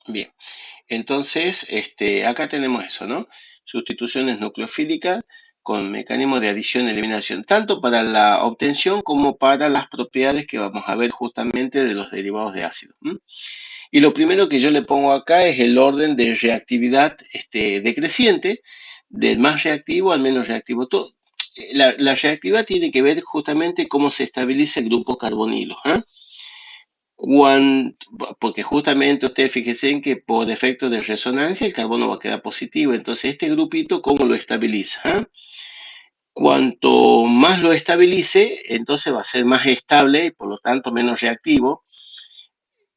Bien. Entonces, acá tenemos eso, ¿no? Sustituciones nucleofílicas con mecanismos de adición y eliminación, tanto para la obtención como para las propiedades que vamos a ver justamente de los derivados de ácido. ¿M? Y lo primero que yo le pongo acá es el orden de reactividad decreciente, del más reactivo al menos reactivo. La reactividad tiene que ver justamente cómo se estabiliza el grupo carbonilo. ¿Ah? Cuan- Porque justamente ustedes fíjense en que por efecto de resonancia el carbono va a quedar positivo. Entonces, este grupito, ¿cómo lo estabiliza? ¿Ah? Cuanto más lo estabilice, entonces va a ser más estable y por lo tanto menos reactivo.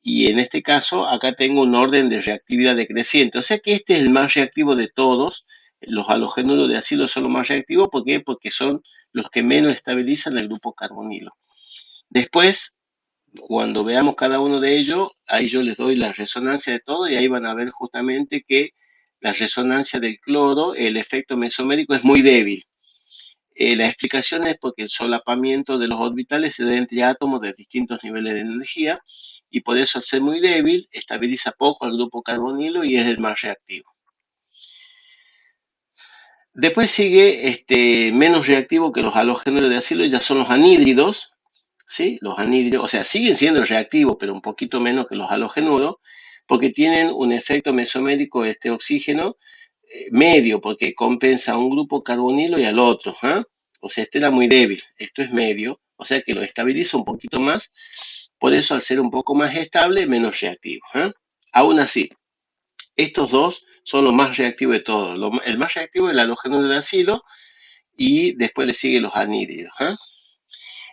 Y en este caso, acá tengo un orden de reactividad decreciente. O sea que este es el más reactivo de todos. Los halogenuros de ácido son los más reactivos. ¿Por qué? Porque son los que menos estabilizan el grupo carbonilo. Después, cuando veamos cada uno de ellos, ahí yo les doy la resonancia de todo y ahí van a ver justamente que la resonancia del cloro, el efecto mesomérico es muy débil. La explicación es porque el solapamiento de los orbitales se da entre átomos de distintos niveles de energía y por eso al ser muy débil estabiliza poco al grupo carbonilo y es el más reactivo. Después sigue menos reactivo que los halogénuros de acilo, ya son los anhídridos, ¿sí? Los anhídridos, o sea, siguen siendo reactivos, pero un poquito menos que los halogenuros, porque tienen un efecto mesomérico este oxígeno medio, porque compensa a un grupo carbonilo y al otro. ¿Ah? O sea, este era muy débil, esto es medio, o sea que lo estabiliza un poquito más, por eso al ser un poco más estable, menos reactivo. ¿Ah? Aún así, estos dos son los más reactivos de todos. El más reactivo es el halogénuro de acilo y después le siguen los anhídridos. ¿Ah?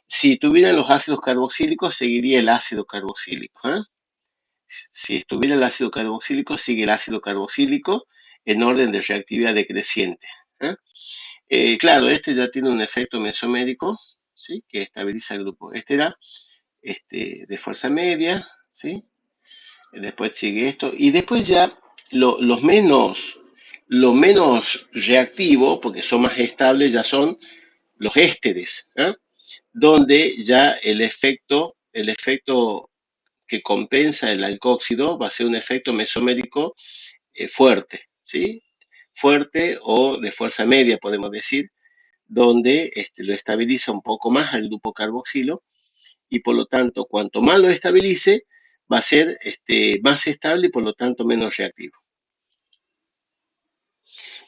Si tuvieran los ácidos carboxílicos, seguiría el ácido carboxílico. ¿Ah? Si estuviera el ácido carboxílico, sigue el ácido carboxílico en orden de reactividad decreciente. ¿Ah? Claro, este ya tiene un efecto mesomérico, ¿sí? Que estabiliza el grupo. Este era de fuerza media, ¿sí? Después sigue esto. Y después ya lo, los menos, lo menos reactivos, porque son más estables, ya son los ésteres, ¿eh? Donde ya el efecto que compensa el alcóxido va a ser un efecto mesomérico fuerte, ¿sí? Fuerte o de fuerza media, podemos decir, donde lo estabiliza un poco más al grupo carboxilo y por lo tanto, cuanto más lo estabilice, va a ser más estable y por lo tanto menos reactivo.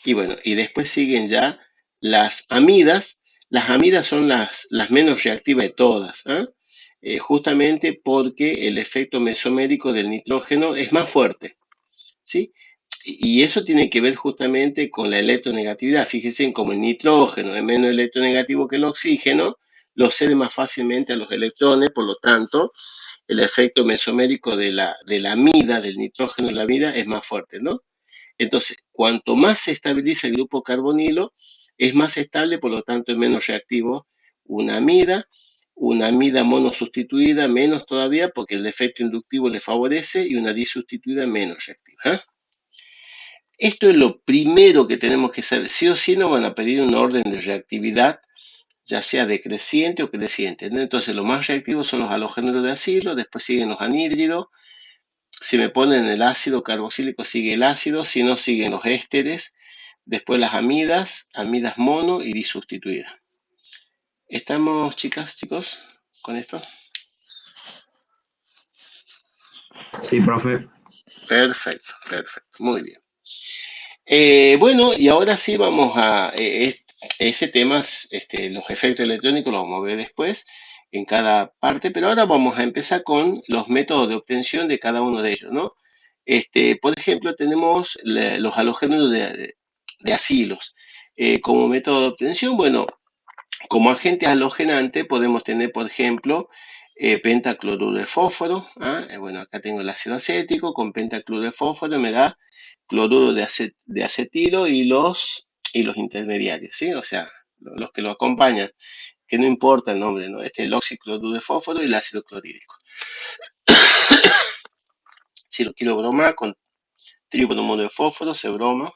Y bueno, y después siguen ya las amidas. Las amidas son las menos reactivas de todas, ¿eh? Justamente porque el efecto mesomérico del nitrógeno es más fuerte, ¿sí? Y eso tiene que ver justamente con la electronegatividad. Fíjense en cómo el nitrógeno es menos electronegativo que el oxígeno, lo cede más fácilmente a los electrones, por lo tanto, el efecto mesomérico de la amida, del nitrógeno de la amida, es más fuerte, ¿no? Entonces, cuanto más se estabiliza el grupo carbonilo, es más estable, por lo tanto es menos reactivo una amida. Una amida monosustituida menos todavía porque el efecto inductivo le favorece y una disustituida menos reactiva. ¿Eh? Esto es lo primero que tenemos que saber. Sí o sí nos van a pedir un orden de reactividad, ya sea decreciente o creciente, ¿no? Entonces, los más reactivos son los halogénuros de acilo, después siguen los anhídridos. Si me ponen el ácido carboxílico, sigue el ácido, si no, siguen los ésteres, después las amidas, amidas mono y disustituidas. ¿Estamos, chicas, chicos, con esto? Sí, profe. Perfecto, perfecto, muy bien. Bueno, y ahora sí vamos a ese tema, los efectos electrónicos los vamos a ver después en cada parte, pero ahora vamos a empezar con los métodos de obtención de cada uno de ellos, ¿no? Por ejemplo, tenemos los halogénuros de acilos. Como método de obtención, bueno, como agente halogenante podemos tener, por ejemplo, pentacloruro de fósforo. ¿Ah? Bueno, acá tengo el ácido acético con pentacloruro de fósforo, me da cloruro de acetilo y los intermediarios, ¿sí? O sea, los que lo acompañan, que no importa el nombre, ¿no? Este es el oxicloruro de fósforo y el ácido clorhídrico. Si lo quiero bromar con tribromo de fósforo, se broma,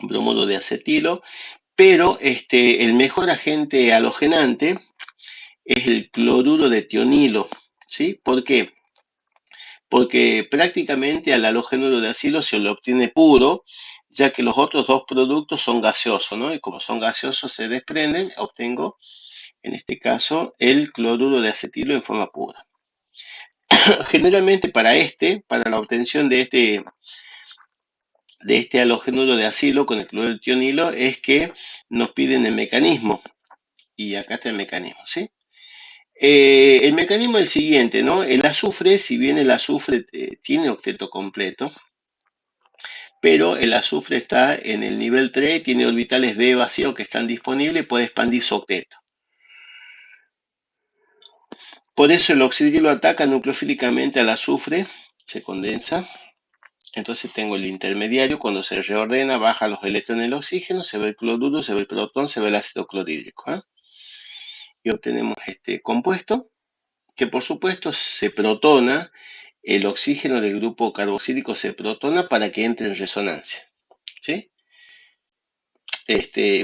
bromuro de acetilo, pero el mejor agente halogenante es el cloruro de tionilo, ¿sí? ¿Por qué? porque prácticamente al halogénuro de acilo se lo obtiene puro, ya que los otros dos productos son gaseosos, ¿no? Y como son gaseosos se desprenden, obtengo en este caso el cloruro de acetilo en forma pura. Generalmente para la obtención de este halogénuro de acilo con el cloruro de tionilo, es que nos piden el mecanismo. Y acá está el mecanismo, ¿sí? El mecanismo es el siguiente, ¿no? El azufre, si bien el azufre tiene octeto completo, pero el azufre está en el nivel 3, tiene orbitales d vacío que están disponibles, puede expandir su octeto. Por eso el oxidilo ataca nucleofílicamente al azufre, se condensa. Entonces tengo el intermediario, cuando se reordena, baja los electrones del oxígeno, se ve el cloruro, se ve el protón, se ve el ácido clorhídrico, ¿eh? Y obtenemos este compuesto, que por supuesto se protona, el oxígeno del grupo carboxílico se protona para que entre en resonancia, ¿sí?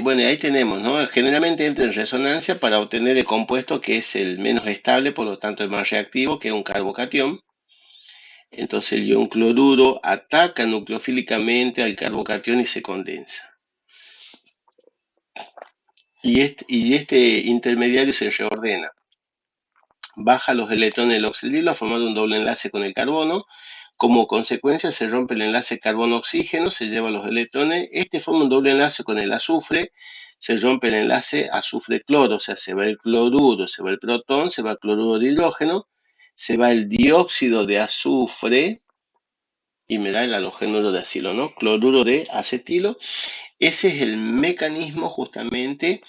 Bueno, ahí tenemos, ¿no? Generalmente entra en resonancia para obtener el compuesto que es el menos estable, por lo tanto el más reactivo, que es un carbocatión. Entonces el ion cloruro ataca nucleofílicamente al carbocatión y se condensa. Y este intermediario se reordena. Baja los electrones del oxidilo formando un doble enlace con el carbono. Como consecuencia se rompe el enlace carbono-oxígeno, se lleva los electrones. Este forma un doble enlace con el azufre. Se rompe el enlace azufre-cloro, o sea, se va el cloruro, se va el protón, se va el cloruro de hidrógeno, se va el dióxido de azufre y me da el halogénuro de acilo, ¿no? Cloruro de acetilo. Ese es el mecanismo justamente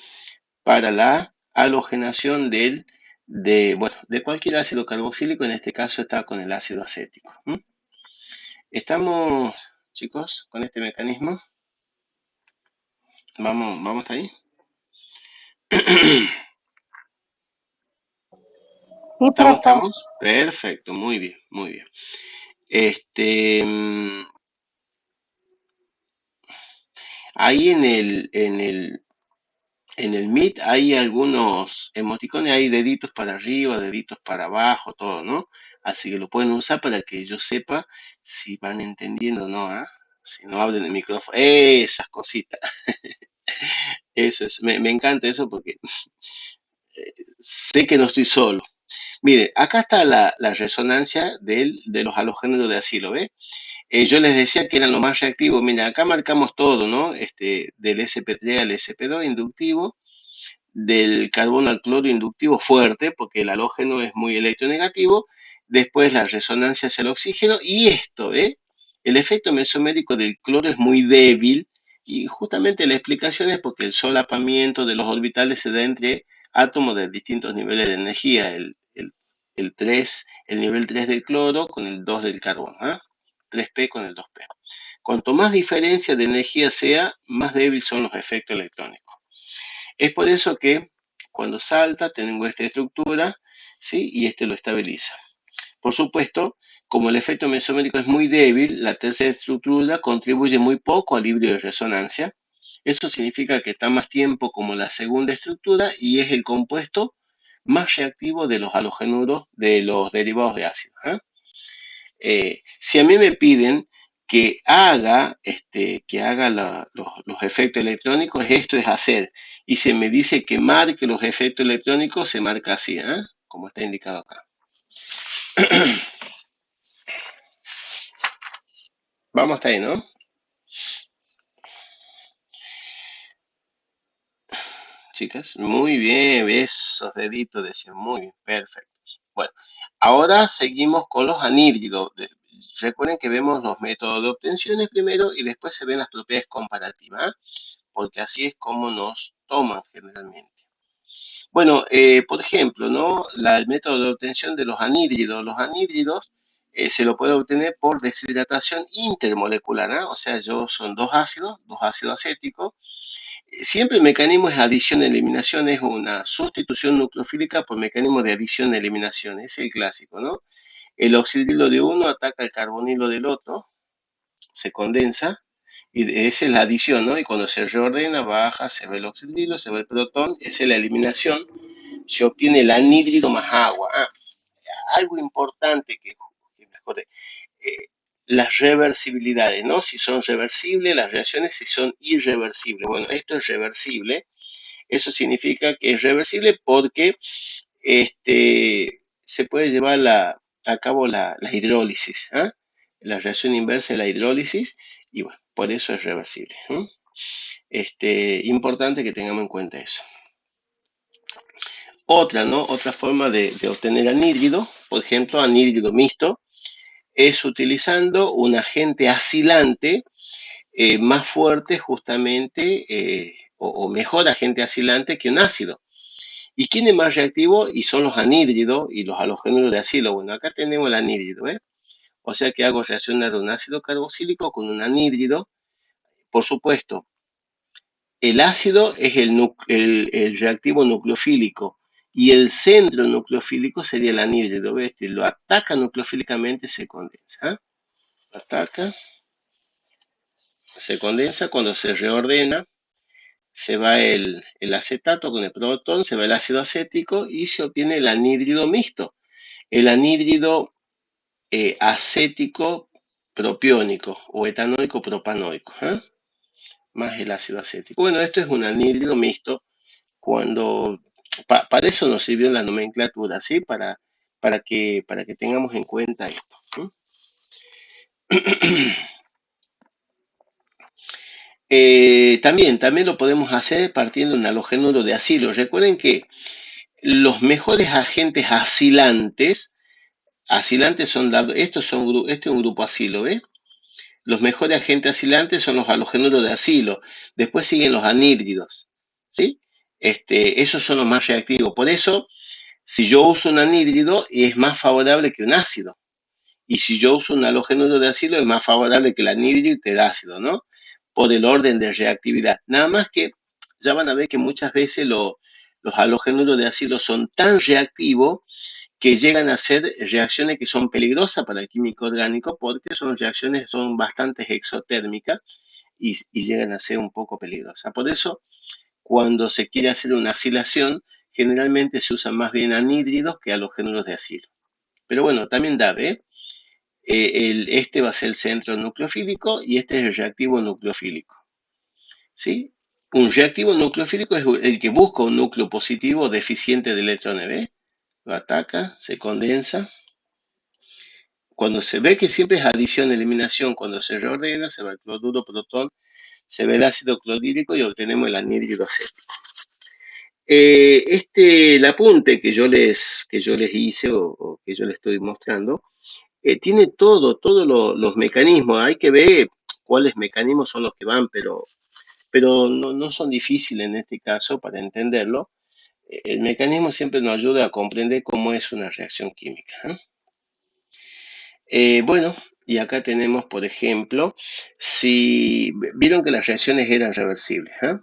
para la halogenación bueno, de cualquier ácido carboxílico, en este caso está con el ácido acético. ¿Estamos, chicos, con este mecanismo? Vamos hasta ahí. Sí, ¿Estamos, profe. estamos? Perfecto, muy bien, muy bien. Ahí en el Meet hay algunos emoticones, hay deditos para arriba, deditos para abajo, todo, ¿no? Así que lo pueden usar para que yo sepa si van entendiendo o no, ¿ah? Si no hablen el micrófono, esas cositas. Eso es, me encanta eso porque sé que no estoy solo. Mire, acá está la resonancia de los halogéneros de acilo, ¿ve? Yo les decía que eran los más reactivos. Mira, acá marcamos todo, ¿no? Del sp3 al sp2 inductivo, del carbono al cloro inductivo fuerte, porque el halógeno es muy electronegativo, después la resonancia hacia el oxígeno, y esto, ¿eh? El efecto mesomérico del cloro es muy débil, y justamente la explicación es porque el solapamiento de los orbitales se da entre átomos de distintos niveles de energía, el 3, el nivel 3 del cloro con el 2 del carbono, ¿eh? 3p con el 2p. Cuanto más diferencia de energía sea, más débil son los efectos electrónicos. Es por eso que cuando salta tengo esta estructura, ¿sí? Y este lo estabiliza. Por supuesto, como el efecto mesomérico es muy débil, la tercera estructura contribuye muy poco al híbrido de resonancia. Eso significa que está más tiempo como la segunda estructura y es el compuesto más reactivo de los halogenuros de los derivados de ácido, ¿eh? Si a mí me piden que haga los efectos electrónicos, esto es hacer. Y si me dice que marque los efectos electrónicos, se marca así, ¿eh? Como está indicado acá. Vamos hasta ahí, ¿no? Chicas, muy bien, esos deditos decían, muy bien, perfecto. Bueno, ahora seguimos con los anhídridos. Recuerden que vemos los métodos de obtenciones primero y después se ven las propiedades comparativas, ¿eh? Porque así es como nos toman generalmente. Bueno, por ejemplo, ¿no? El método de obtención de los anhídridos. Los anhídridos se lo puede obtener por deshidratación intermolecular, ¿eh? O sea, son dos ácidos acéticos. Siempre el mecanismo es adición-eliminación, es una sustitución nucleofílica por mecanismo de adición-eliminación, es el clásico, ¿no? El oxidilo de uno ataca el carbonilo del otro, se condensa, y esa es la adición, ¿no? Y cuando se reordena, baja, se ve el oxidilo, se ve el protón, esa es la eliminación, se obtiene el anhídrido más agua. Algo importante que me acordé. las reversibilidades, ¿no? Si son reversibles las reacciones, si son irreversibles. Bueno, esto es reversible. Eso significa que es reversible porque se puede llevar a cabo la hidrólisis, ¿ah? La reacción inversa de la hidrólisis, y bueno, por eso es reversible. Importante que tengamos en cuenta eso. Otra, ¿no? Otra forma de obtener anhídrido, por ejemplo, anhídrido mixto, es utilizando un agente acilante más fuerte justamente, o mejor agente acilante que un ácido. ¿Y quién es más reactivo? Y son los anhídridos y los halogénuros de acilo. Bueno, acá tenemos el anhídrido, ¿eh? O sea que hago reaccionar un ácido carboxílico con un anhídrido. Por supuesto, el ácido es el reactivo nucleofílico y el centro nucleofílico sería el anhídrido. ¿Ves? Lo ataca nucleofílicamente, se condensa. ¿Ah? Ataca, se condensa, cuando se reordena, se va el acetato con el protón, se va el ácido acético y se obtiene el anhídrido mixto. El anhídrido acético propiónico o etanóico propanoico, ¿eh? Más el ácido acético. Bueno, esto es un anhídrido mixto cuando para eso nos sirvió la nomenclatura, ¿sí? Para que tengamos en cuenta esto. También lo podemos hacer partiendo de un halogénuro de acilo. Recuerden que los mejores agentes acilantes son dados, este es un grupo acilo, ¿ves? Los mejores agentes acilantes son los halogénuros de acilo. Después siguen los anhídridos, ¿sí? Esos son los más reactivos. Por eso, si yo uso un anhídrido, es más favorable que un ácido. Y si yo uso un halogénuro de acilo, es más favorable que el anhídrido que el ácido, ¿no? Por el orden de reactividad. Nada más que ya van a ver que muchas veces los halogénuros de acilo son tan reactivos que llegan a ser reacciones que son peligrosas para el químico orgánico porque son reacciones, son bastante exotérmicas y llegan a ser un poco peligrosas. Por eso, cuando se quiere hacer una acilación, generalmente se usan más bien anhídridos que halogénuros de acilo. Pero bueno, también da, ¿eh? Este va a ser el centro nucleofílico y este es el reactivo nucleofílico, ¿sí? Un reactivo nucleofílico es el que busca un núcleo positivo deficiente de electrones, ¿ves? Lo ataca, se condensa. Cuando se ve que siempre es adición-eliminación, cuando se reordena, se va el cloruro protón, se ve el ácido clorhídrico y obtenemos el anhídrido acético. El apunte que yo les hice o que yo les estoy mostrando, tiene todos los mecanismos. Hay que ver cuáles mecanismos son los que van, pero no son difíciles en este caso para entenderlo. El mecanismo siempre nos ayuda a comprender cómo es una reacción química, ¿eh? Bueno, y acá tenemos, por ejemplo, si vieron que las reacciones eran reversibles, ¿eh?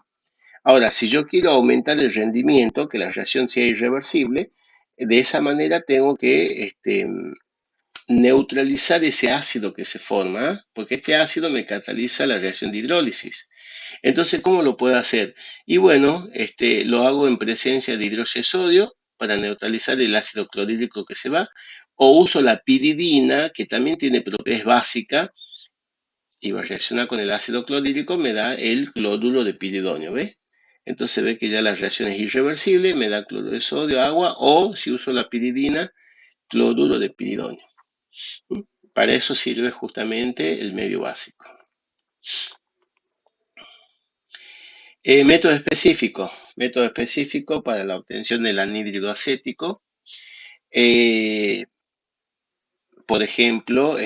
Ahora, si yo quiero aumentar el rendimiento, que la reacción sea irreversible, de esa manera tengo que neutralizar ese ácido que se forma, ¿eh? Porque este ácido me cataliza la reacción de hidrólisis. Entonces, ¿cómo lo puedo hacer? Y bueno, lo hago en presencia de hidróxido de sodio para neutralizar el ácido clorhídrico que se va, o uso la piridina, que también tiene propiedades básicas, y va a reaccionar con el ácido clorhídrico, me da el cloruro de piridonio, ¿ves? Entonces ve que ya la reacción es irreversible, me da cloruro de sodio, agua, o si uso la piridina, cloruro de piridonio. Para eso sirve justamente el medio básico. Método específico para la obtención del anhídrido acético. Eh, por ejemplo,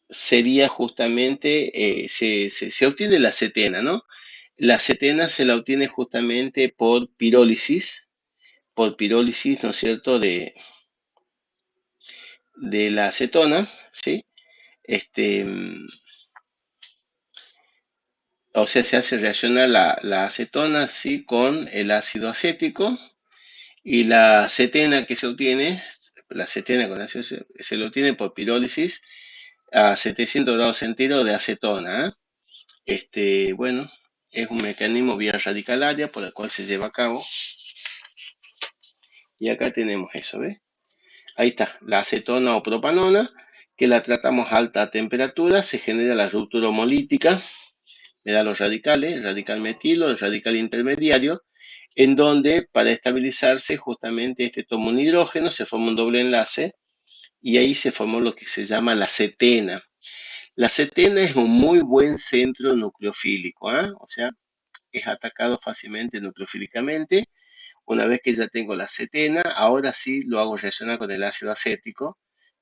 sería justamente, se obtiene la cetena, ¿no? La cetena se la obtiene justamente por pirólisis, ¿no es cierto?, de la acetona, ¿sí? Este, o sea, se hace reaccionar la acetona, ¿sí?, con el ácido acético, y la cetena que se obtiene, la cetena con ácido se lo obtiene por pirólisis a 700 grados centígrados de acetona, ¿eh? Bueno, es un mecanismo vía radicalaria por el cual se lleva a cabo. Y acá tenemos eso, ¿ves? Ahí está, la acetona o propanona, que la tratamos a alta temperatura, se genera la ruptura homolítica, me da los radicales, el radical metilo, el radical intermediario, en donde para estabilizarse justamente este toma un hidrógeno, se forma un doble enlace y ahí se formó lo que se llama la cetena. La cetena es un muy buen centro nucleofílico, ¿eh? O sea, es atacado fácilmente nucleofílicamente. Una vez que ya tengo la cetena, ahora sí lo hago reaccionar con el ácido acético,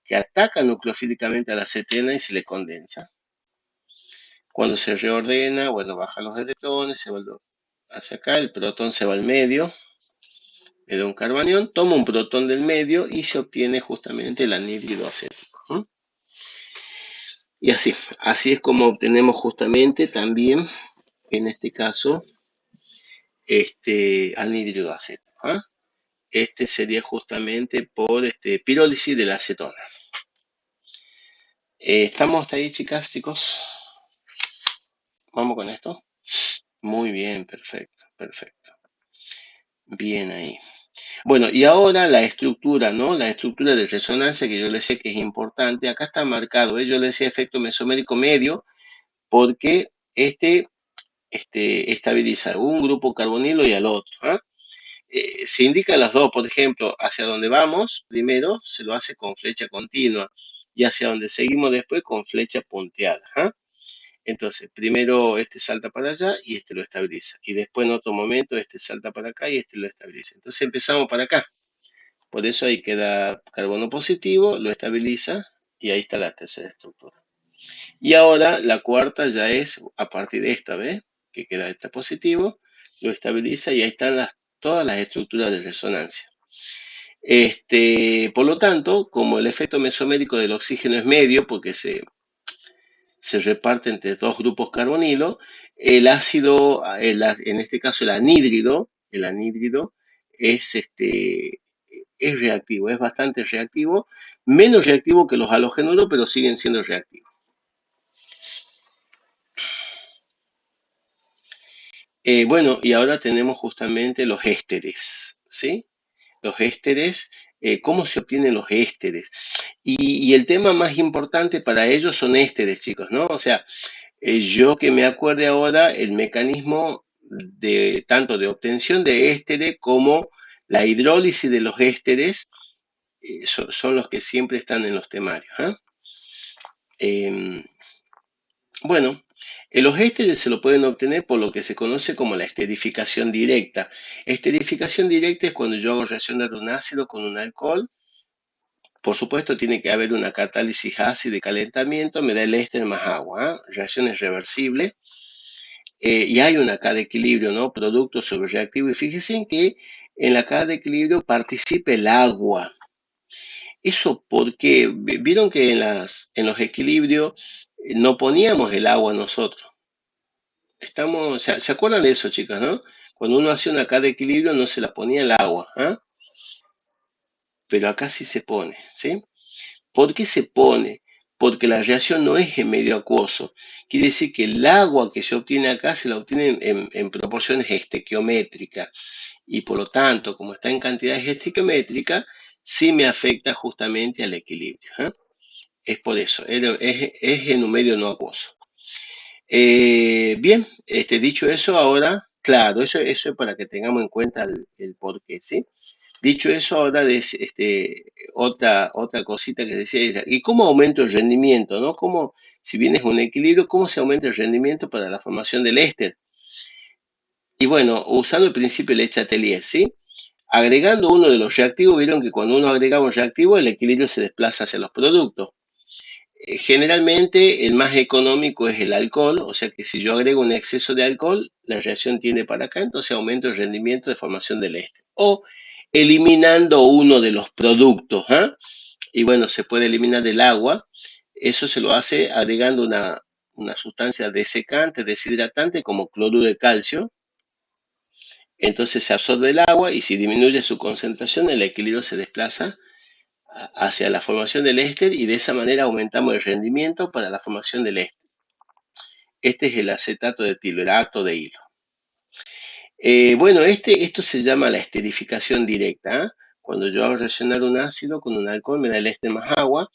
que ataca nucleofílicamente a la cetena y se le condensa. Cuando se reordena, bueno, baja los electrones, se va hacia acá, el protón se va al medio, me da un carbanión, toma un protón del medio y se obtiene justamente el anhídrido acético. ¿Mm? Y así es como obtenemos justamente también, en este caso, anhídrido acético. ¿Ah? Este sería justamente por pirólisis de la acetona. ¿Estamos hasta ahí, chicas, chicos? ¿Vamos con esto? Muy bien, perfecto, perfecto. Bien ahí. Bueno, y ahora la estructura, ¿no? La estructura de resonancia que yo les decía que es importante. Acá está marcado, ¿eh? Yo les decía efecto mesomérico medio porque estabiliza un grupo carbonilo y al otro. ¿Ah? Se indican las dos, por ejemplo, hacia donde vamos, primero se lo hace con flecha continua y hacia donde seguimos después con flecha punteada. ¿Ah? Entonces, primero este salta para allá y este lo estabiliza. Y después en otro momento este salta para acá y este lo estabiliza. Entonces empezamos para acá. Por eso ahí queda carbono positivo, lo estabiliza y ahí está la tercera estructura. Y ahora la cuarta ya es a partir de esta, ¿ves? Que queda este positivo, lo estabiliza y ahí están todas las estructuras de resonancia. Por lo tanto, como el efecto mesomérico del oxígeno es medio, porque se reparte entre dos grupos carbonilo, el ácido, en este caso el anhídrido es reactivo, es bastante reactivo, menos reactivo que los halogenuros, pero siguen siendo reactivos. Bueno, y ahora tenemos justamente los ésteres, ¿sí? Los ésteres, ¿cómo se obtienen los ésteres? Y el tema más importante para ellos son ésteres, chicos, ¿no? O sea, yo que me acuerde ahora el mecanismo de tanto de obtención de ésteres como la hidrólisis de los ésteres son los que siempre están en los temarios. ¿Eh? Em, bueno, los ésteres se lo pueden obtener por lo que se conoce como la esterificación directa. Esterificación directa es cuando yo hago reaccionar un ácido con un alcohol. Por supuesto, tiene que haber una catálisis ácida y calentamiento, me da el éster más agua. ¿Eh? Reacción es reversible. Y hay una K de equilibrio, ¿no? Producto sobre reactivo. Y fíjense en que en la K de equilibrio participa el agua. Eso porque vieron que en los equilibrios no poníamos el agua nosotros. ¿Se acuerdan de eso, chicas, no? Cuando uno hacía una K de equilibrio no se la ponía el agua, ¿ah? Pero acá sí se pone, ¿sí? ¿Por qué se pone? Porque la reacción no es en medio acuoso. Quiere decir que el agua que se obtiene acá se la obtiene en proporciones estequiométricas. Y por lo tanto, como está en cantidades estequiométricas, sí me afecta justamente al equilibrio. ¿Eh? Es por eso, es en un medio no acuoso. Bien, dicho eso, ahora, claro, eso es para que tengamos en cuenta el porqué, ¿sí? Dicho eso, ahora otra cosita que decía, ¿y cómo aumento el rendimiento, no? ¿Cómo, si bien es un equilibrio, cómo se aumenta el rendimiento para la formación del éster? Y bueno, usando el principio de Chatelier, ¿sí? Agregando uno de los reactivos, vieron que cuando uno agrega un reactivo, el equilibrio se desplaza hacia los productos. Generalmente el más económico es el alcohol, o sea que si yo agrego un exceso de alcohol, la reacción tiende para acá, entonces aumento el rendimiento de formación del éster. O eliminando uno de los productos, ¿eh? Y bueno, se puede eliminar el agua, eso se lo hace agregando una sustancia desecante, deshidratante como cloruro de calcio, entonces se absorbe el agua y si disminuye su concentración, el equilibrio se desplaza hacia la formación del éster y de esa manera aumentamos el rendimiento para la formación del éster. Este es el acetato de tilurato de hilo. Bueno, esto se llama la esterificación directa. ¿Eh? Cuando yo hago reaccionar un ácido con un alcohol me da el éster más agua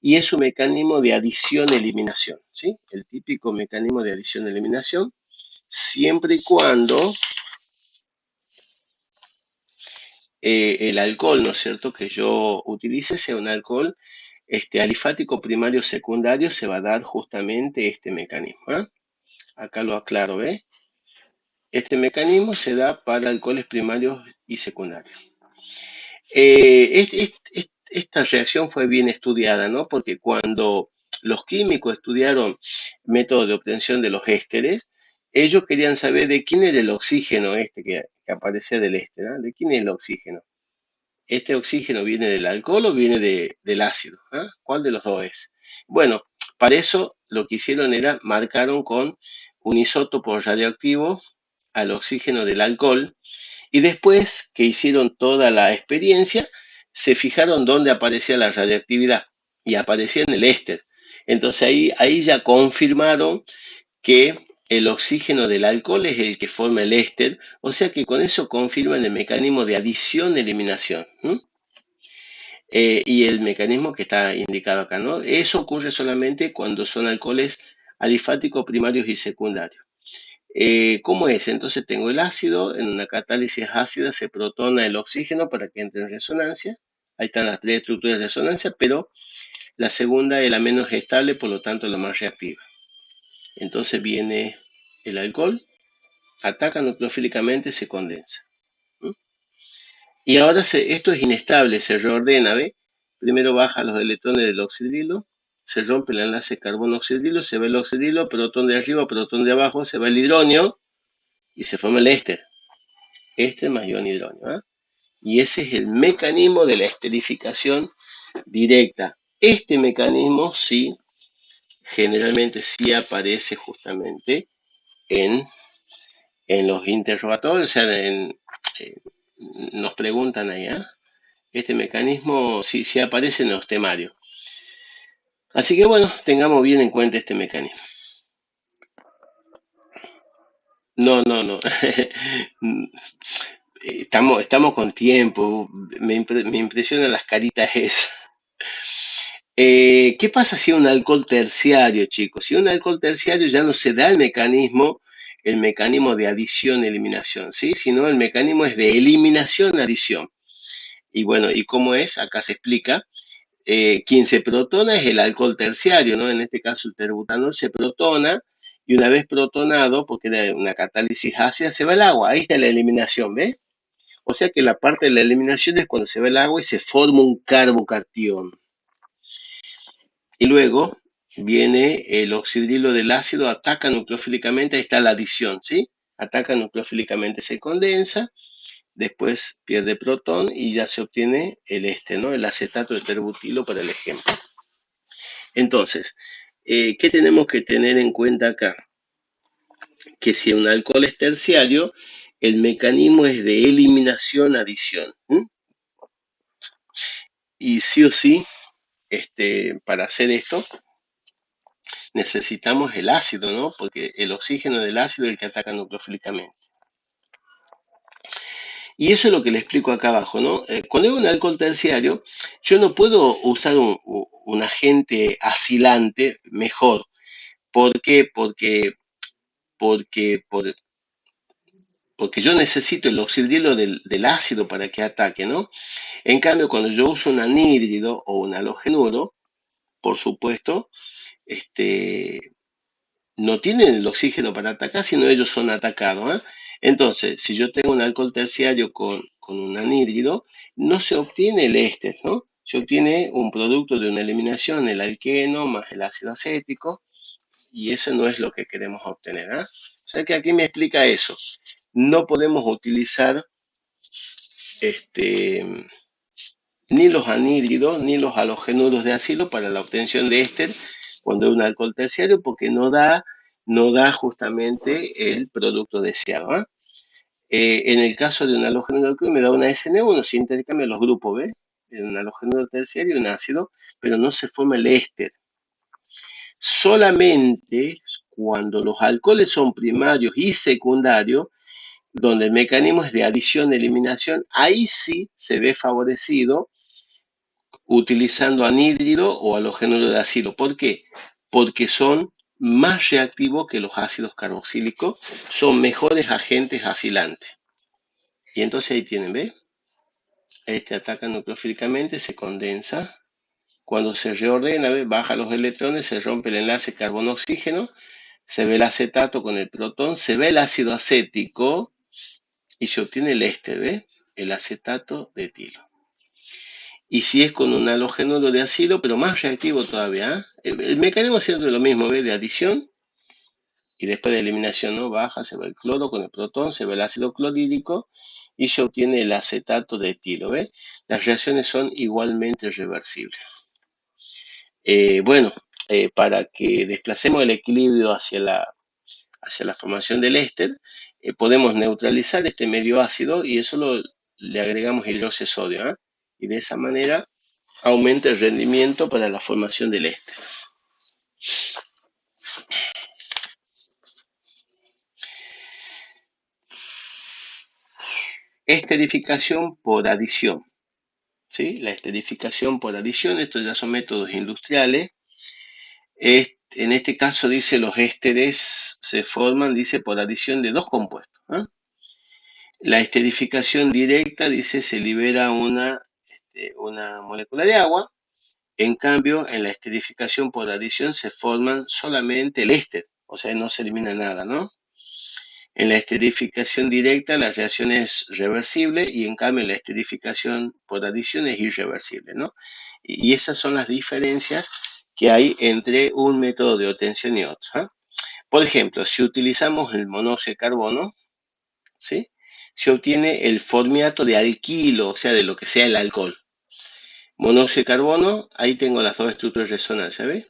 y es un mecanismo de adición-eliminación, ¿sí? El típico mecanismo de adición-eliminación, siempre y cuando el alcohol, ¿no es cierto?, que yo utilice sea un alcohol alifático primario secundario, se va a dar justamente este mecanismo, ¿eh? Acá lo aclaro, ¿ves? Este mecanismo se da para alcoholes primarios y secundarios. Esta reacción fue bien estudiada, ¿no? Porque cuando los químicos estudiaron métodos de obtención de los ésteres, ellos querían saber de quién era el oxígeno que aparece del éster, ¿no? ¿De quién es el oxígeno? ¿Este oxígeno viene del alcohol o viene del ácido? ¿Ah? ¿Cuál de los dos es? Bueno, para eso lo que hicieron era marcaron con un isótopo radioactivo al oxígeno del alcohol y después que hicieron toda la experiencia, se fijaron dónde aparecía la radioactividad y aparecía en el éster. Entonces ahí ya confirmaron que el oxígeno del alcohol es el que forma el éster, o sea que con eso confirman el mecanismo de adición-eliminación. Y el mecanismo que está indicado acá, ¿no? Eso ocurre solamente cuando son alcoholes alifáticos primarios y secundarios. ¿Cómo es? Entonces tengo el ácido, en una catálisis ácida se protona el oxígeno para que entre en resonancia. Ahí están las tres estructuras de resonancia, pero la segunda es la menos estable, por lo tanto la más reactiva. Entonces viene el alcohol, ataca nucleofílicamente, se condensa. ¿Mm? Y ahora esto es inestable, se reordena, ¿ve? Primero baja los electrones del oxidrilo, se rompe el enlace carbono-oxidrilo, se va el oxidrilo, protón de arriba, protón de abajo, se va el hidronio y se forma el éster. Éster más ion hidronio, ¿eh? Y ese es el mecanismo de la esterificación directa. Este mecanismo sí, generalmente sí aparece justamente en, en los interrogatorios, o sea, nos preguntan allá. Este mecanismo sí aparece en los temarios. Así que bueno, tengamos bien en cuenta este mecanismo. No. Estamos con tiempo. Me impresionan las caritas esas. ¿Qué pasa si un alcohol terciario, chicos? Si un alcohol terciario ya no se da el mecanismo de adición-eliminación, ¿sí? Sino el mecanismo es de eliminación-adición. Y bueno, ¿y cómo es? Acá se explica. Quien se protona es el alcohol terciario, ¿no? En este caso el terbutanol se protona y una vez protonado, porque era una catálisis ácida, se va el agua. Ahí está la eliminación, ¿ves? O sea que la parte de la eliminación es cuando se va el agua y se forma un carbocatión. Y luego viene el oxidrilo del ácido, ataca nucleofílicamente, ahí está la adición, ¿sí? Ataca nucleofílicamente, se condensa, después pierde protón y ya se obtiene ¿no? El acetato de terbutilo para el ejemplo. Entonces, ¿qué tenemos que tener en cuenta acá? Que si un alcohol es terciario, el mecanismo es de eliminación-adición. Y sí o sí, para hacer esto, necesitamos el ácido, ¿no? Porque el oxígeno del ácido es el que ataca nucleofílicamente. Y eso es lo que le explico acá abajo, ¿no? Cuando hay un alcohol terciario, yo no puedo usar un agente acilante mejor. ¿Por qué? Porque, por, porque yo necesito el oxidrilo del ácido para que ataque, ¿no? En cambio, cuando yo uso un anhídrido o un halogenuro, por supuesto, no tienen el oxígeno para atacar, sino ellos son atacados, ¿eh? Entonces, si yo tengo un alcohol terciario con un anhídrido, no se obtiene el éster, ¿no? Se obtiene un producto de una eliminación, el alqueno más el ácido acético, y eso no es lo que queremos obtener, ¿eh? O sea que aquí me explica eso. No podemos utilizar este, ni los anhídridos ni los halogenuros de ácido para la obtención de éster cuando es un alcohol terciario porque no da justamente el producto deseado, ¿eh? En el caso de un halógeno alcohol me da una SN1, se intercambian los grupos, ¿ves? En un halógeno terciario y un ácido, pero no se forma el éster. Solamente cuando los alcoholes son primarios y secundarios, donde el mecanismo es de adición-eliminación, ahí sí se ve favorecido utilizando anhídrido o halogénuro de acilo. ¿Por qué? Porque son más reactivos que los ácidos carboxílicos, son mejores agentes acilantes. Y entonces ahí tienen, ¿ves? Este ataca nucleofílicamente, se condensa. Cuando se reordena, ¿ves? Baja los electrones, se rompe el enlace carbono-oxígeno, se ve el acetato con el protón, se ve el ácido acético y se obtiene el éster, ¿ves? El acetato de etilo. Y si es con un halogénuro de ácido, pero más reactivo todavía, ¿eh? El mecanismo siempre es lo mismo, ¿ves? De adición y después de eliminación, ¿no? Baja, se va el cloro con el protón, se va el ácido clorhídrico y se obtiene el acetato de etilo, ¿ves? Las reacciones son igualmente reversibles. Bueno, para que desplacemos el equilibrio hacia la formación del éster, podemos neutralizar este medio ácido y eso le agregamos hidróxido de sodio, ¿eh? Y de esa manera aumenta el rendimiento para la formación del éster. Esterificación por adición, ¿sí? La esterificación por adición, estos ya son métodos industriales. En este caso dice los ésteres se forman, dice, por adición de dos compuestos, ¿eh? La esterificación directa, dice, se libera una molécula de agua. En cambio, en la esterificación por adición se forman solamente el éster, o sea, no se elimina nada, ¿no? En la esterificación directa la reacción es reversible y en cambio en la esterificación por adición es irreversible, ¿no? Y esas son las diferencias que hay entre un método de obtención y otro, ¿eh? Por ejemplo, si utilizamos el monóxido de carbono, ¿sí? Se obtiene el formiato de alquilo, o sea, de lo que sea el alcohol. Monóxido de carbono, ahí tengo las dos estructuras de resonancia, ¿ves?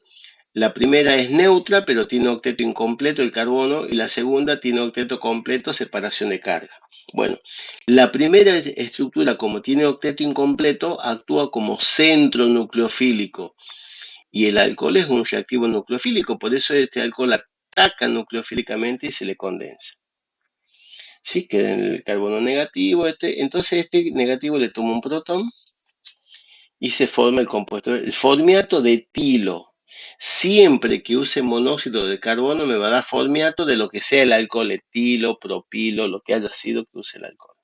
La primera es neutra, pero tiene octeto incompleto el carbono, y la segunda tiene octeto completo, separación de carga. Bueno, la primera estructura, como tiene octeto incompleto, actúa como centro nucleofílico, y el alcohol es un reactivo nucleofílico, por eso este alcohol ataca nucleofílicamente y se le condensa. ¿Sí? Queda en el carbono negativo, entonces este negativo le toma un protón y se forma el compuesto, el formiato de etilo. Siempre que use monóxido de carbono me va a dar formiato de lo que sea el alcohol, etilo, propilo, lo que haya sido que use el alcohol.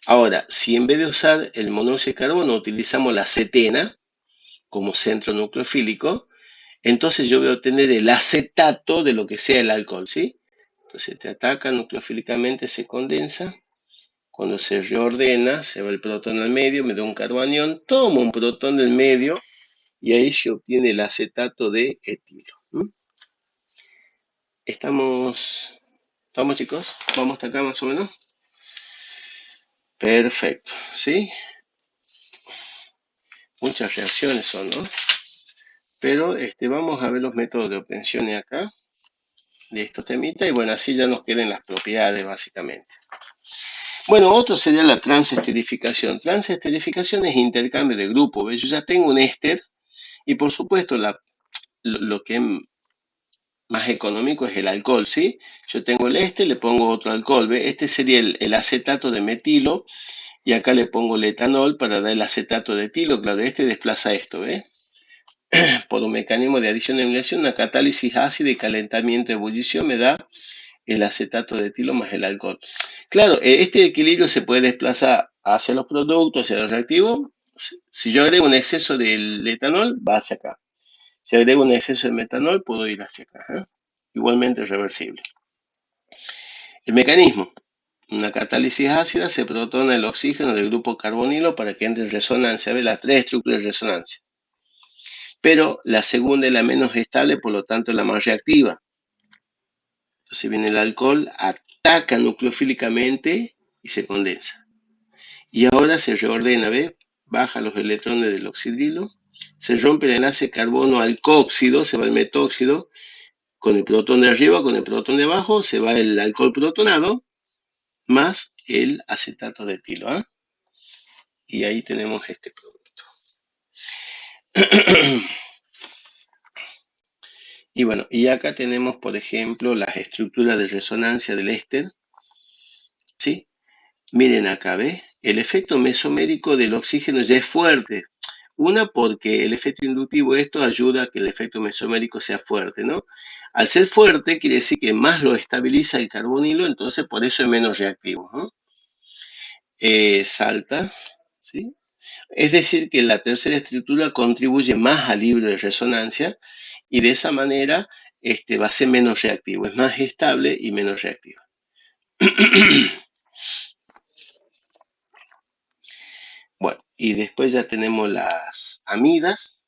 Ahora, si en vez de usar el monóxido de carbono utilizamos la cetena como centro nucleofílico, entonces yo voy a obtener el acetato de lo que sea el alcohol, ¿sí? Entonces te ataca nucleofílicamente, se condensa. Cuando se reordena, se va el protón al medio, me da un carbanión, tomo un protón del medio y ahí se obtiene el acetato de etilo. ¿Estamos chicos? ¿Vamos hasta acá más o menos? Perfecto, ¿sí? Muchas reacciones son, ¿no? Pero vamos a ver los métodos de obtención acá, de estos temitas, y bueno, así ya nos quedan las propiedades básicamente. Bueno, otro sería la transesterificación. Transesterificación es intercambio de grupo, ¿ves? Yo ya tengo un éster y por supuesto lo que es más económico es el alcohol, ¿sí? Yo tengo el le pongo otro alcohol, ¿ve? Este sería el acetato de metilo y acá le pongo el etanol para dar el acetato de etilo. Claro, este desplaza esto, ¿ve? Por un mecanismo de adición y eliminación, una catálisis ácida y calentamiento de ebullición me da el acetato de etilo más el alcohol. Claro, este equilibrio se puede desplazar hacia los productos, hacia los reactivos. Si yo agrego un exceso del etanol, va hacia acá. Si agrego un exceso de metanol, puedo ir hacia acá, ¿eh? Igualmente reversible. El mecanismo. Una catálisis ácida se protona el oxígeno del grupo carbonilo para que entre en resonancia. Ve las tres estructuras de resonancia. Pero la segunda es la menos estable, por lo tanto es la más reactiva. Entonces viene el alcohol, ataca nucleofílicamente y se condensa. Y ahora se reordena, ¿ve? Baja los electrones del oxidrilo, se rompe el enlace carbono-alcóxido, se va el metóxido, con el protón de arriba, con el protón de abajo, se va el alcohol protonado, más el acetato de etilo, ¿eh? Y ahí tenemos este producto. Y bueno, y acá tenemos, por ejemplo, las estructuras de resonancia del éster, ¿sí? Miren acá, ¿ves? El efecto mesomérico del oxígeno ya es fuerte. Una, porque el efecto inductivo esto ayuda a que el efecto mesomérico sea fuerte, ¿no? Al ser fuerte, quiere decir que más lo estabiliza el carbonilo, entonces por eso es menos reactivo, ¿no? Salta, ¿sí? Es decir, que la tercera estructura contribuye más al libro de resonancia y de esa manera va a ser menos reactivo, es más estable y menos reactivo. Bueno, y después ya tenemos las amidas,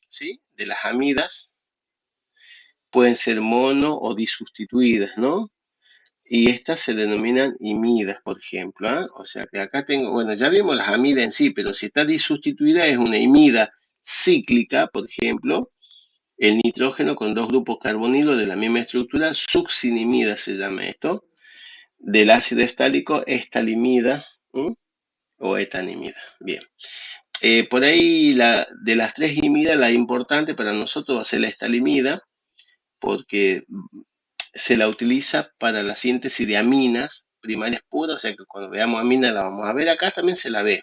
¿sí? De las amidas pueden ser mono o disustituidas, ¿no? Y estas se denominan imidas, por ejemplo, ¿ah? O sea que acá tengo, bueno, ya vimos las amidas en sí, pero si está disustituida es una imida cíclica, por ejemplo, el nitrógeno con dos grupos carbonilo de la misma estructura, succinimida se llama esto, del ácido estálico, estalimida, ¿m? O etanimida. Bien. Por ahí, de las tres imidas, la importante para nosotros va a ser la estalimida, porque se la utiliza para la síntesis de aminas primarias puras, o sea que cuando veamos aminas la vamos a ver acá, también se la ve,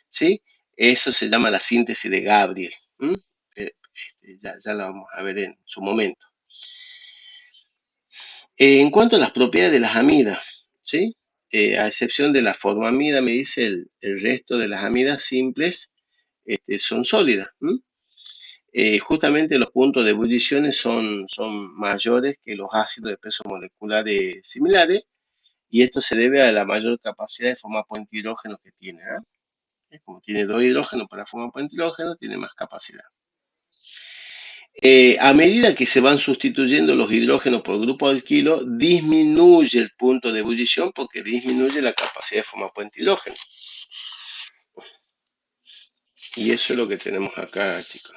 ¿sí? Eso se llama la síntesis de Gabriel. ¿M? Ya la vamos a ver en su momento. En cuanto a las propiedades de las amidas, ¿sí? A excepción de la formamida, me dice el resto de las amidas simples son sólidas. Justamente los puntos de ebullición son mayores que los ácidos de peso moleculares similares y esto se debe a la mayor capacidad de formar puente hidrógeno que tiene. ¿Ah? Como tiene dos hidrógenos para formar puente hidrógeno, tiene más capacidad. A medida que se van sustituyendo los hidrógenos por grupo alquilo, disminuye el punto de ebullición porque disminuye la capacidad de formar puente hidrógeno. Y eso es lo que tenemos acá, chicos.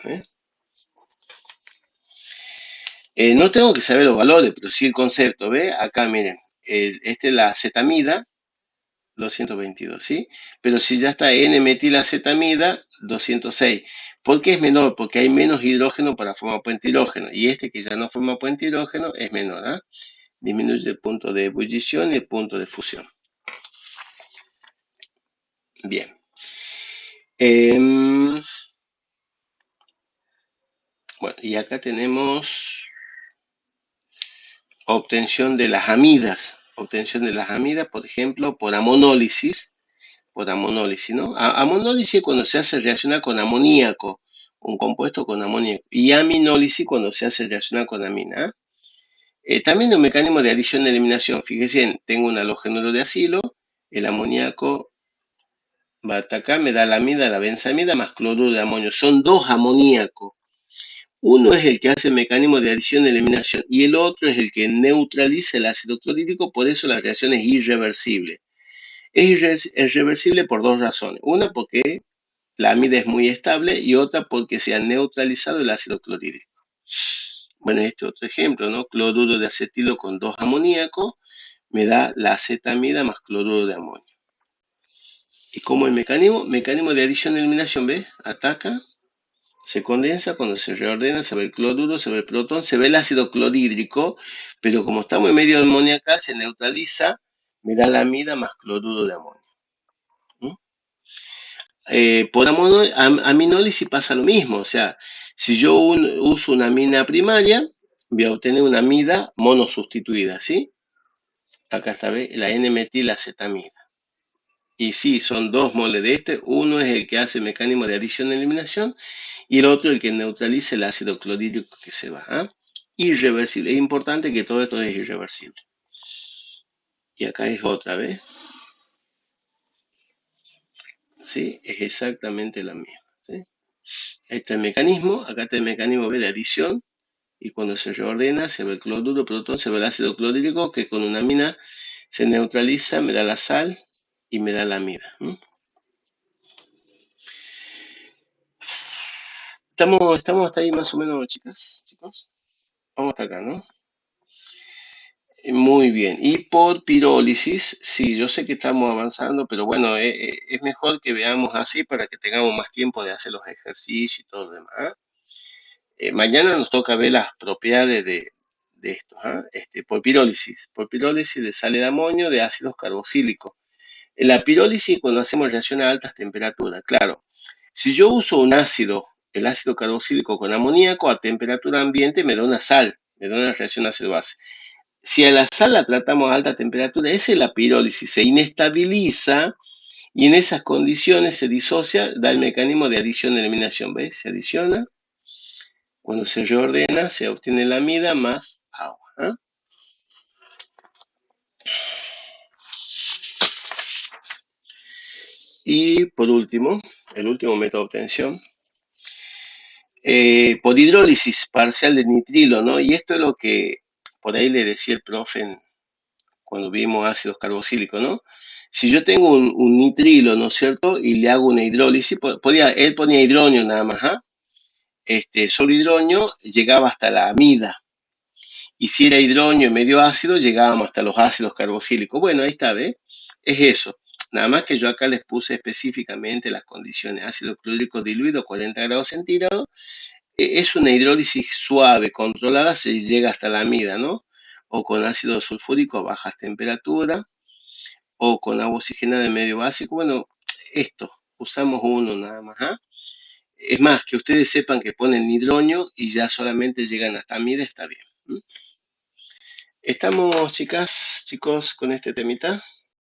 No tengo que saber los valores, pero sí el concepto. ¿Ve? Acá, miren, este es la acetamida, 222, ¿sí? Pero si ya está N-metilacetamida, 206. ¿Por qué es menor? Porque hay menos hidrógeno para formar puente hidrógeno. Y este que ya no forma puente hidrógeno es menor, ¿ah? Disminuye el punto de ebullición y el punto de fusión. Bien. Bueno, y acá tenemos obtención de las amidas. Obtención de las amidas, por ejemplo, por amonólisis. Por amonólisis, ¿no? Amonólisis es cuando se hace reaccionar con amoníaco, un compuesto con amoníaco. Y aminólisis cuando se hace reaccionar con amina. ¿Ah? También un mecanismo de adición y eliminación. Fíjense, tengo un halogénuro de acilo, el amoníaco va hasta acá, me da la amida, la benzamida más cloruro de amonio. Son dos amoníacos. Uno es el que hace el mecanismo de adición y eliminación y el otro es el que neutraliza el ácido clorhídrico, por eso la reacción es irreversible. Es irreversible por dos razones. Una, porque la amida es muy estable y otra porque se ha neutralizado el ácido clorhídrico. Bueno, este otro ejemplo, ¿no? Cloruro de acetilo con dos amoníacos me da la acetamida más cloruro de amonio. ¿Y cómo el mecanismo? Mecanismo de adición y eliminación, ¿ves? Ataca, se condensa, cuando se reordena se ve el cloruro, se ve el protón, se ve el ácido clorhídrico, pero como estamos en medio de amoníaca, se neutraliza, me da la amida más cloruro de amonio. Por aminólisis pasa lo mismo, o sea, si yo uso una amina primaria, voy a obtener una amida monosustituida, ¿sí? Acá está, ¿ve? La N-metilacetamida. Y sí, son dos moles de este, uno es el que hace el mecanismo de adición y eliminación y el otro el que neutraliza el ácido clorhídrico que se va. ¿Ah? Irreversible, es importante que todo esto es irreversible. Y acá es otra vez, ¿sí? Es exactamente la misma, ¿sí? Ahí está el mecanismo, acá está el mecanismo de adición, y cuando se reordena se ve el cloruro, protón, se ve el ácido clorhídrico que con una amina se neutraliza, me da la sal y me da la amida. Estamos hasta ahí más o menos, chicas, chicos. Vamos hasta acá, ¿no? Muy bien. Y por pirólisis, sí, yo sé que estamos avanzando, pero bueno, es mejor que veamos así para que tengamos más tiempo de hacer los ejercicios y todo lo demás. Mañana nos toca ver las propiedades de esto, ¿ah? Por pirólisis de sales de amonio de ácidos carboxílicos. En la pirólisis, cuando hacemos reacción a altas temperaturas, claro, si yo uso un ácido, el ácido carboxílico con amoníaco a temperatura ambiente, me da una sal, me da una reacción ácido-base. Si a la sal la tratamos a alta temperatura, esa es la pirólisis, se inestabiliza y en esas condiciones se disocia, da el mecanismo de adición-eliminación, ¿ves? Se adiciona, cuando se reordena, se obtiene la amida más agua, ¿ah? Y por último, el último método de obtención, por hidrólisis parcial de nitrilo, ¿no? Y esto es lo que por ahí le decía el profe cuando vimos ácidos carboxílicos, ¿no? Si yo tengo un nitrilo, ¿no es cierto? Y le hago una hidrólisis, él ponía hidronio nada más, ¿ah? Solo hidronio llegaba hasta la amida. Y si era hidronio medio ácido, llegábamos hasta los ácidos carboxílicos. Bueno, ahí está, ¿ves? Es eso. Nada más que yo acá les puse específicamente las condiciones. Ácido clorhídrico diluido, 40 grados centígrados. Es una hidrólisis suave, controlada, se llega hasta la amida, ¿no? O con ácido sulfúrico a bajas temperaturas, o con agua oxigenada de medio básico. Bueno, esto, usamos uno nada más, ¿ah? Es más, que ustedes sepan que ponen hidronio y ya solamente llegan hasta amida, está bien. ¿Mm? ¿Estamos, chicas, chicos, con este temita?